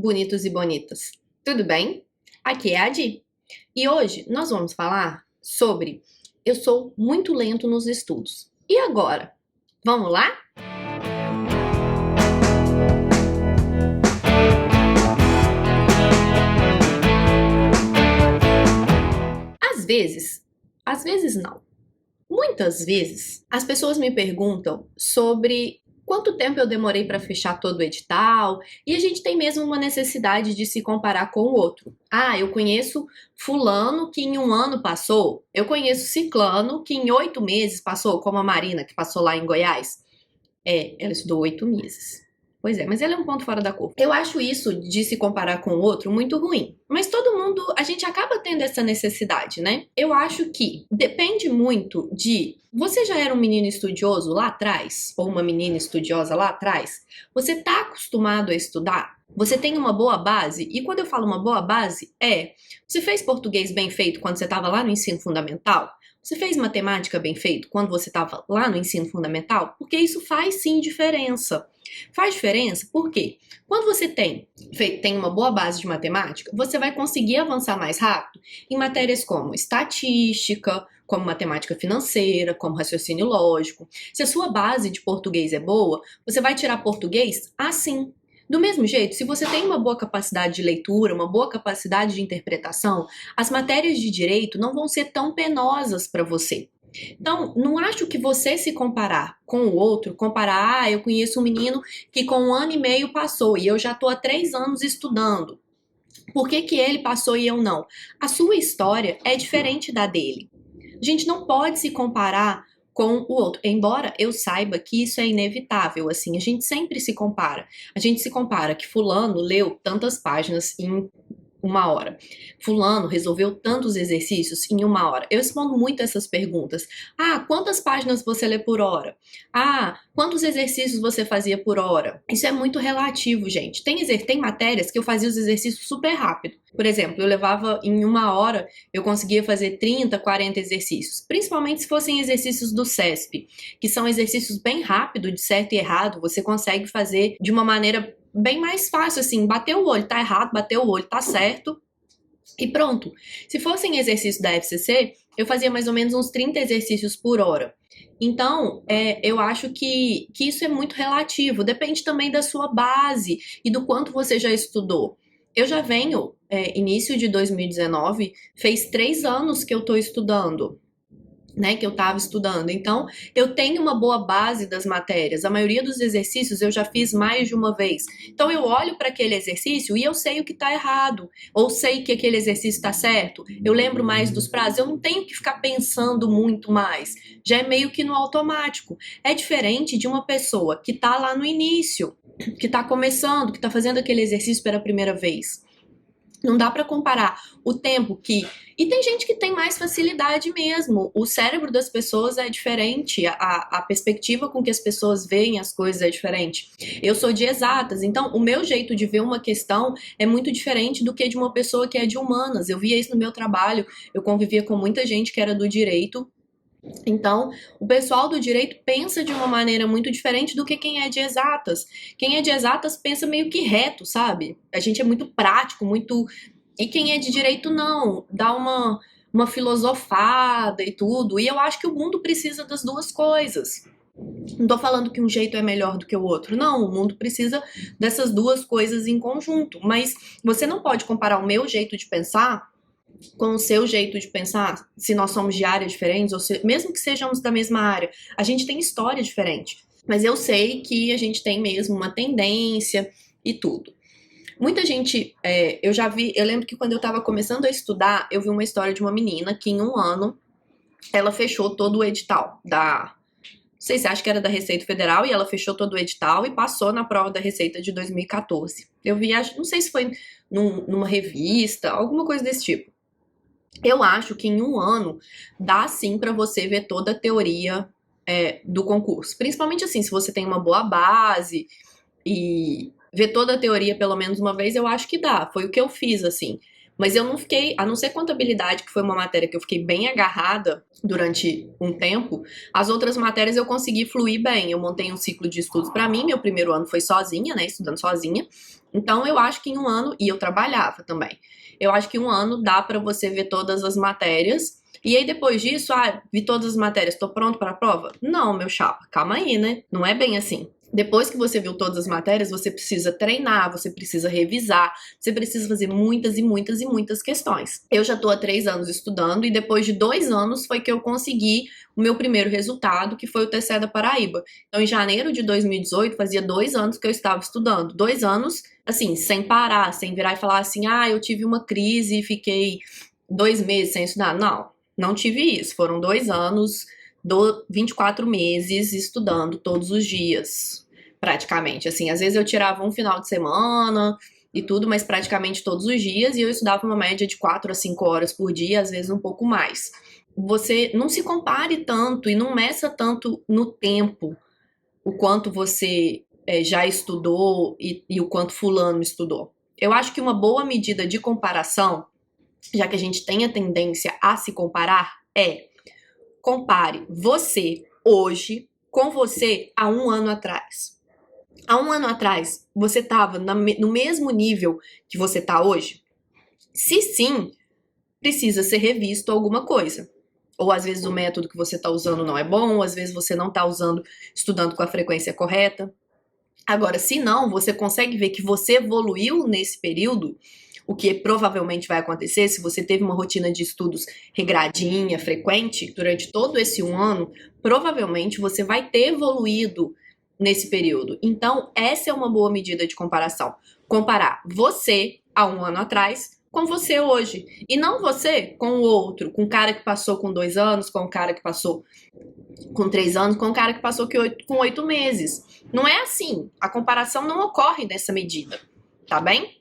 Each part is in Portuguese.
bonitos e bonitas! Tudo bem? Aqui é a Di. E hoje nós vamos falar sobre eu sou muito lento nos estudos. E agora? Vamos lá? Às vezes não. Muitas vezes as pessoas me perguntam sobre quanto tempo eu demorei para fechar todo o edital, e a gente tem mesmo uma necessidade de se comparar com o outro. Ah, eu conheço fulano que em um ano passou, eu conheço ciclano que em 8 meses passou, como a Marina, que passou lá em Goiás. Ela estudou 8 meses. Pois é, mas ela é um ponto fora da curva. Eu acho isso de se comparar com o outro muito ruim. Mas todo mundo, a gente acaba tendo essa necessidade, né? Eu acho que depende muito de... Você já era um menino estudioso lá atrás? Ou uma menina estudiosa lá atrás? Você tá acostumado a estudar? Você tem uma boa base? E quando eu falo uma boa base, você fez português bem feito quando você estava lá no ensino fundamental? Você fez matemática bem feito quando você estava lá no ensino fundamental? Porque isso faz sim diferença. Faz diferença porque quando você tem uma boa base de matemática, você vai conseguir avançar mais rápido em matérias como estatística, como matemática financeira, como raciocínio lógico. Se a sua base de português é boa, você vai tirar português assim. Do mesmo jeito, se você tem uma boa capacidade de leitura, uma boa capacidade de interpretação, as matérias de direito não vão ser tão penosas para você. Então, não acho que você se comparar com o outro, eu conheço um menino que com 1 ano e meio passou e eu já estou há 3 anos estudando. Por que ele passou e eu não? A sua história é diferente da dele. A gente não pode se comparar com o outro, embora eu saiba que isso é inevitável, assim, a gente sempre se compara. A gente se compara que fulano leu tantas páginas em 1 hora. Fulano resolveu tantos exercícios em 1 hora. Eu respondo muito essas perguntas. Ah, quantas páginas você lê por hora? Ah, quantos exercícios você fazia por hora? Isso é muito relativo, gente. Tem matérias que eu fazia os exercícios super rápido. Por exemplo, eu levava em 1 hora, eu conseguia fazer 30, 40 exercícios. Principalmente se fossem exercícios do CESP, que são exercícios bem rápidos, de certo e errado. Você consegue fazer de uma maneira bem mais fácil, assim, bateu o olho, tá errado, bateu o olho, tá certo, e pronto. Se fossem exercícios da FCC, eu fazia mais ou menos uns 30 exercícios por hora. Então, eu acho que isso é muito relativo, depende também da sua base e do quanto você já estudou. Eu já venho, início de 2019, fez 3 anos que eu tô estudando, né, que eu estava estudando. Então, eu tenho uma boa base das matérias. A maioria dos exercícios eu já fiz mais de uma vez. Então, eu olho para aquele exercício e eu sei o que está errado, ou sei que aquele exercício está certo. Eu lembro mais dos prazos. Eu não tenho que ficar pensando muito mais. Já é meio que no automático. É diferente de uma pessoa que está lá no início, que está começando, que está fazendo aquele exercício pela primeira vez. Não dá para comparar o tempo que... E tem gente que tem mais facilidade mesmo. O cérebro das pessoas é diferente. A perspectiva com que as pessoas veem as coisas é diferente. Eu sou de exatas, então o meu jeito de ver uma questão é muito diferente do que de uma pessoa que é de humanas. Eu via isso no meu trabalho. Eu convivia com muita gente que era do direito. Então, o pessoal do direito pensa de uma maneira muito diferente do que quem é de exatas. Quem é de exatas pensa meio que reto, sabe? A gente é muito prático, muito... E quem é de direito não, dá uma filosofada e tudo. E eu acho que o mundo precisa das duas coisas. Não tô falando que um jeito é melhor do que o outro, não. O mundo precisa dessas duas coisas em conjunto. Mas você não pode comparar o meu jeito de pensar com o seu jeito de pensar, se nós somos de áreas diferentes, ou mesmo que sejamos da mesma área, a gente tem história diferente. Mas eu sei que a gente tem mesmo uma tendência e tudo. Muita gente, eu lembro que quando eu estava começando a estudar, eu vi uma história de uma menina que em 1 ano ela fechou todo o edital não sei se acha que era da Receita Federal, e ela fechou todo o edital e passou na prova da Receita de 2014. Eu vi, não sei se foi numa revista, alguma coisa desse tipo. Eu acho que em 1 ano dá sim para você ver toda a teoria do concurso. Principalmente assim, se você tem uma boa base e ver toda a teoria pelo menos uma vez, eu acho que dá. Foi o que eu fiz, assim. Mas eu não fiquei, a não ser contabilidade, que foi uma matéria que eu fiquei bem agarrada durante um tempo, as outras matérias eu consegui fluir bem. Eu montei um ciclo de estudos para mim, meu primeiro ano foi sozinha, né, estudando sozinha. Então eu acho que em um ano, e eu trabalhava também, eu acho que um ano dá para você ver todas as matérias. E aí depois disso, vi todas as matérias, tô pronto para a prova? Não, meu chapa, calma aí, né? Não é bem assim. Depois que você viu todas as matérias, você precisa treinar, você precisa revisar, você precisa fazer muitas e muitas e muitas questões. Eu já tô há 3 anos estudando e depois de 2 anos foi que eu consegui o meu primeiro resultado, que foi o TCE da Paraíba. Então, em janeiro de 2018, fazia 2 anos que eu estava estudando. 2 anos, assim, sem parar, sem virar e falar assim, eu tive uma crise e fiquei 2 meses sem estudar. Não, não tive isso. Foram 2 anos 24 meses estudando todos os dias, praticamente. Assim, às vezes eu tirava um final de semana e tudo, mas praticamente todos os dias, e eu estudava uma média de 4 a 5 horas por dia, às vezes um pouco mais. Você não se compare tanto e não meça tanto no tempo o quanto você já estudou e o quanto fulano estudou. Eu acho que uma boa medida de comparação, já que a gente tem a tendência a se comparar, compare você hoje com você há um ano atrás. Há um ano atrás, você estava no mesmo nível que você está hoje? Se sim, precisa ser revisto alguma coisa. Ou às vezes o método que você está usando não é bom, ou às vezes você não está estudando com a frequência correta. Agora, se não, você consegue ver que você evoluiu nesse período, o que provavelmente vai acontecer se você teve uma rotina de estudos regradinha, frequente, durante todo esse um ano, provavelmente você vai ter evoluído nesse período. Então, essa é uma boa medida de comparação. Comparar você há um ano atrás com você hoje. E não você com o outro, com o cara que passou com 2 anos, com o cara que passou com 3 anos, com o cara que passou com 8 meses. Não é assim. A comparação não ocorre nessa medida, tá bem?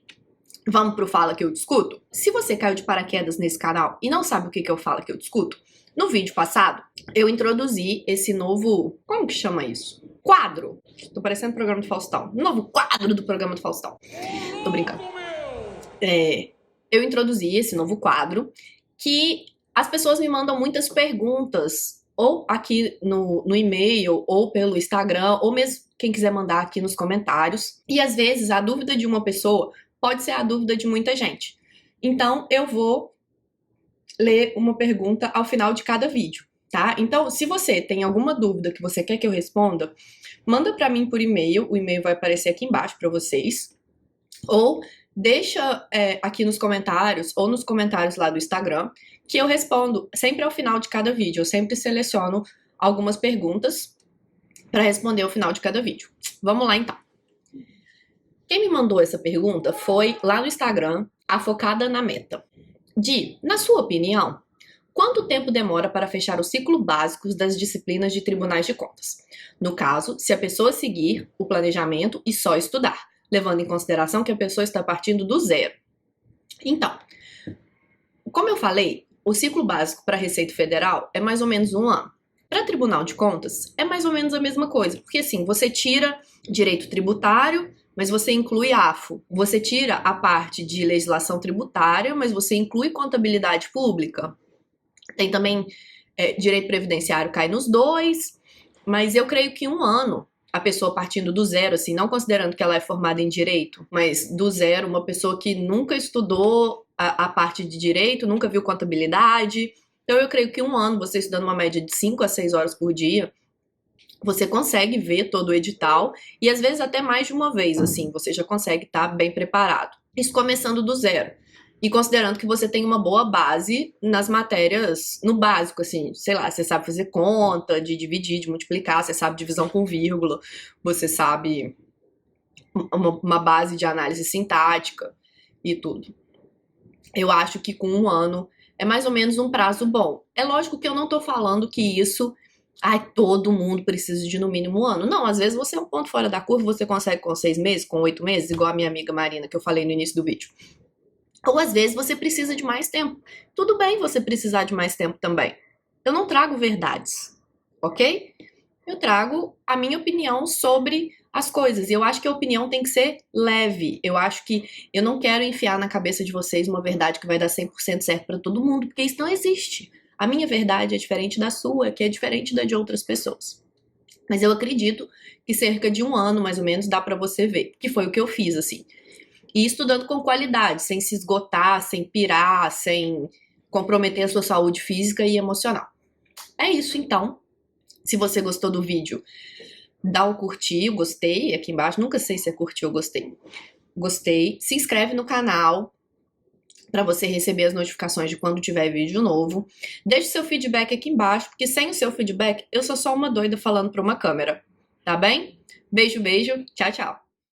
Vamos pro Fala Que Eu Discuto? Se você caiu de paraquedas nesse canal e não sabe o que eu falo que eu discuto, no vídeo passado, eu introduzi esse novo... Como que chama isso? Quadro. Tô parecendo programa do Faustão. Novo quadro do programa do Faustão. Tô brincando. Eu introduzi esse novo quadro que as pessoas me mandam muitas perguntas, ou aqui no e-mail, ou pelo Instagram, ou mesmo quem quiser mandar aqui nos comentários. E às vezes a dúvida de uma pessoa pode ser a dúvida de muita gente. Então eu vou ler uma pergunta ao final de cada vídeo, tá? Então, se você tem alguma dúvida que você quer que eu responda, manda para mim por e-mail, o e-mail vai aparecer aqui embaixo para vocês, ou deixa aqui nos comentários, ou nos comentários lá do Instagram, que eu respondo sempre ao final de cada vídeo. Eu sempre seleciono algumas perguntas para responder ao final de cada vídeo. Vamos lá, então. Quem me mandou essa pergunta foi lá no Instagram, a Focada na Meta. Na sua opinião, quanto tempo demora para fechar os ciclos básicos das disciplinas de tribunais de contas? No caso, se a pessoa seguir o planejamento e só estudar, levando em consideração que a pessoa está partindo do zero. Então, como eu falei, o ciclo básico para a Receita Federal é mais ou menos 1 ano. Para Tribunal de Contas, é mais ou menos a mesma coisa, porque assim, você tira direito tributário, mas você inclui AFO. Você tira a parte de legislação tributária, mas você inclui contabilidade pública. Tem também direito previdenciário, cai nos 2, mas eu creio que 1 ano, a pessoa partindo do zero, assim, não considerando que ela é formada em direito, mas do zero, uma pessoa que nunca estudou a parte de direito, nunca viu contabilidade. Então eu creio que 1 ano, você estudando uma média de 5 a 6 horas por dia, você consegue ver todo o edital, e às vezes até mais de uma vez, assim, você já consegue estar bem preparado. Isso começando do zero. E considerando que você tem uma boa base nas matérias, no básico, assim, sei lá, você sabe fazer conta, de dividir, de multiplicar, você sabe divisão com vírgula, você sabe uma base de análise sintática e tudo. Eu acho que com 1 ano é mais ou menos um prazo bom. É lógico que eu não tô falando que isso... todo mundo precisa de no mínimo 1 ano. Não, às vezes você é um ponto fora da curva, você consegue com 6 meses, com 8 meses, igual a minha amiga Marina, que eu falei no início do vídeo. Ou às vezes você precisa de mais tempo. Tudo bem você precisar de mais tempo também. Eu não trago verdades, ok? Eu trago a minha opinião sobre as coisas. E eu acho que a opinião tem que ser leve. Eu acho que eu não quero enfiar na cabeça de vocês uma verdade que vai dar 100% certo pra todo mundo, porque isso não existe. A minha verdade é diferente da sua, que é diferente da de outras pessoas. Mas eu acredito que cerca de 1 ano, mais ou menos, dá pra você ver, que foi o que eu fiz, assim. E estudando com qualidade, sem se esgotar, sem pirar, sem comprometer a sua saúde física e emocional. É isso, então. Se você gostou do vídeo, dá um curtir, gostei, aqui embaixo. Nunca sei se é curtir ou gostei. Gostei. Se inscreve no canal para você receber as notificações de quando tiver vídeo novo. Deixe seu feedback aqui embaixo, porque sem o seu feedback, eu sou só uma doida falando para uma câmera. Tá bem? Beijo, beijo. Tchau, tchau.